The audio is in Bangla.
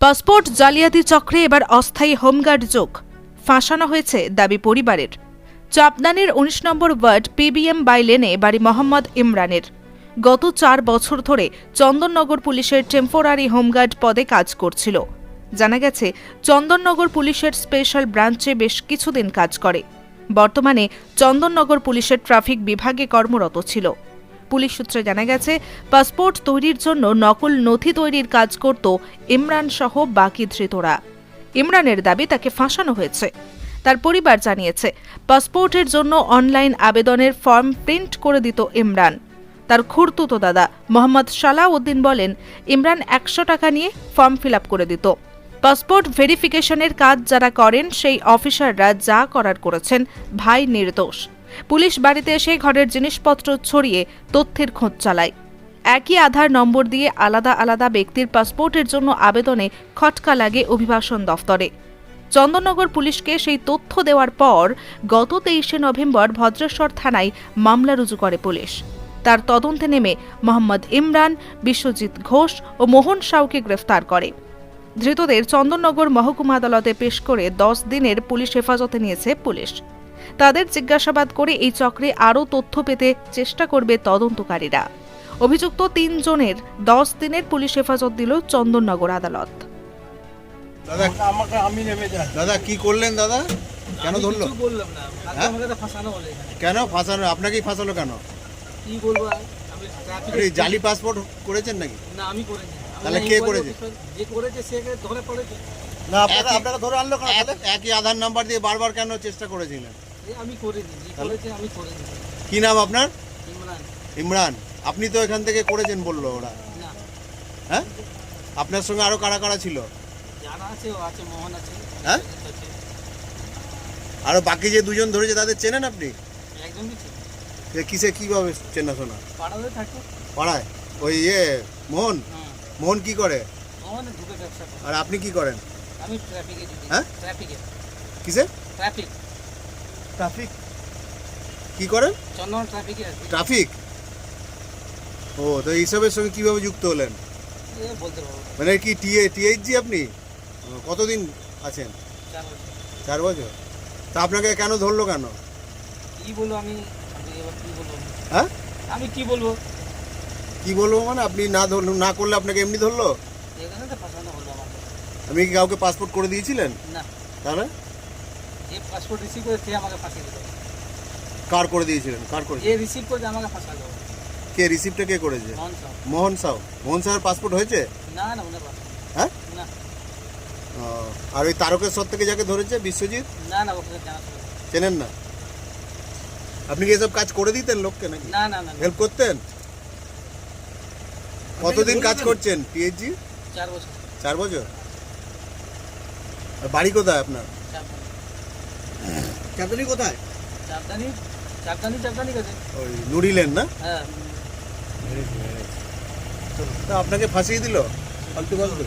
পাসপোর্ট জালিয়াতি চক্রে এবার অস্থায়ী হোমগার্ড যোগ ফাঁসানো হয়েছে দাবি পরিবারের। চাপদানির ১৯ নম্বর ওয়ার্ড পিবিএম বাই লেনে বাড়ি মোহাম্মদ ইমরানের। গত ৪ বছর ধরে চন্দননগর পুলিশের টেম্পোরারি হোমগার্ড পদে কাজ করছিল। জানা গেছে, চন্দননগর পুলিশের স্পেশাল ব্রাঞ্চে বেশ কিছুদিন কাজ করে। বর্তমানে চন্দননগর পুলিশের ট্রাফিক বিভাগে কর্মরত ছিল। পুলিশ সূত্রে জানা গেছে, পাসপোর্ট তৈরির জন্য নকল নথি তৈরির কাজ করত ইমরান সহ বাকি ধৃতরা। ইমরানের দাবি তাকে ফাঁসানো হয়েছে। তার পরিবার জানিয়েছে, পাসপোর্টের জন্য অনলাইন আবেদনের ফর্ম প্রিন্ট করে দিত ইমরান। তার খুড়তুতো দাদা মোহাম্মদ সালাউদ্দিন বলেন, ইমরান ১০০ টাকা নিয়ে ফর্ম ফিল আপ করে দিত। পাসপোর্ট ভেরিফিকেশনের কাজ যারা করেন সেই অফিসাররা যা করার করেছেন, ভাই নির্দোষ। পুলিশ বাড়িতে এসে ঘরের জিনিসপত্র ছড়িয়ে তথ্যের খোঁজ চালায়। একই আধার নম্বর দিয়ে আলাদা আলাদা ব্যক্তির পাসপোর্টের জন্য আবেদনে খটকা লাগে অভিবাসন দফতরে। চন্দননগর পুলিশকে সেই তথ্য দেওয়ার পর গত ২৩শে নভেম্বর ভদ্রেশ্বর থানায় মামলা রুজু করে পুলিশ। তার তদন্তে নেমে মোহাম্মদ ইমরান, বিশ্বজিৎ ঘোষ ও মোহন সাউকে গ্রেফতার করে। ধৃতদের চন্দননগর মহকুমা আদালতে পেশ করে ১০ দিনের পুলিশ হেফাজতে নিয়েছে পুলিশ। তাদের জিজ্ঞাসাবাদ করে এই চক্রে আরও তথ্য পেতে চেষ্টা করবে তদন্তকারীরা। অভিযুক্ত ৩ জনের ১০ দিনের পুলিশ হেফাজত দিল চন্দননগর আদালত। দাদা কি করলেন দাদা? কেন ধরলো? বললাম না, আমাকে তো ফাঁসানো বলে। কেন ফাঁসানো? আপনাকেই ফাঁসালো কেন? কি বলবো? এই জালি পাসপোর্ট করেছেন নাকি? না, আমি করিনি। তাহলে কে করেছে? যে করেছে সে ধরে পড়েছে। না, আপনারা ধরে আনলো কেন? একই আধার নাম্বার দিয়ে বারবার কেন চেষ্টা করেছিলেন? আমি করিনি, যে করেছে আমি করিনি। কি নাম আপনার? ইমরান। ইমরান। আপনি তো এখান থেকে করেছেন বললো ওরা। না। হ্যাঁ, আপনার সঙ্গে আরো কারা কারা ছিল? যারা আছে ও আছে, মোহন আছে। হ্যাঁ, আরো বাকি যে ২ জন ধরেছে তাদের চেনেন আপনি? একদমই ঠিক। কিসে কিভাবে চেনাশোনা? পাড়াতে থাকে। পাড়ায় ওই মোহন। মোহন কি করে? মোহন ঢুকে ব্যবসা করে। আর আপনি কি করেন? আমি ট্রাফিকে ডিউটি। হ্যাঁ, ট্রাফিকে। কিসে? ট্রাফিক। ট্রাফিক কি করেন? চন্দন ট্রাফিকে আছে। ট্রাফিক। ও, তো এইসবের সঙ্গে কিভাবে যুক্ত হলেন? বলতে পারবো। মানে কি টিএইচজি আপনি? কতদিন আছেন? 4 বছর। 4 বছর। তা আপনাকে কেন ধরলো কেন? কি বলবো আমি? এবার কি বলবো? হ্যাঁ, আমি কি বলবো? কি বলবো মানে আপনি না করলে আপনাকে এমনি ধরলো? এখানে তো ফাঁসানো হলো আমাকে। আপনি কি কাউকে পাসপোর্ট করে দিয়েছিলেন? না। তাহলে যে পাসপোর্ট রিসিভ করে সে আমাকে ফাঁসিয়ে দিল। কার করে দিয়েছিলেন? কার করে? যে রিসিভ করে আমাকে ফাঁসালো। কে রিসিপ্টটা কে করেছে? মোহন সাউ। মোহন সাউ। মোহন সাউয়ের পাসপোর্ট হয়েছে? না না, উনি পাস। হ্যাঁ, না আর ওই তারকেশ্বর থেকে যাকে ধরেছে বিশ্বজিৎ, না না, ওকে জানা ছিল না। চেনেন না? আপনি কি এসব কাজ করে দিতেন লোককে নাকি? না না না, হেল্প করতেন? কতদিন কাজ করছেন টিএইচজি? 4 বছর। 4 বছর। আর বাড়ি কোথায় আপনার? চাঁদনি কোথায়? চাপদানি গেছে। ওই নুরিলেন না? হ্যাঁ। তা আপনাকে ফাঁসিয়ে দিল ফালতু ফালতু?